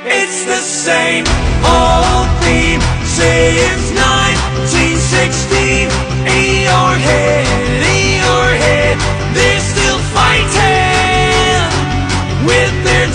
It's the same old theme since 1916. Eeyore head, they're still fighting with their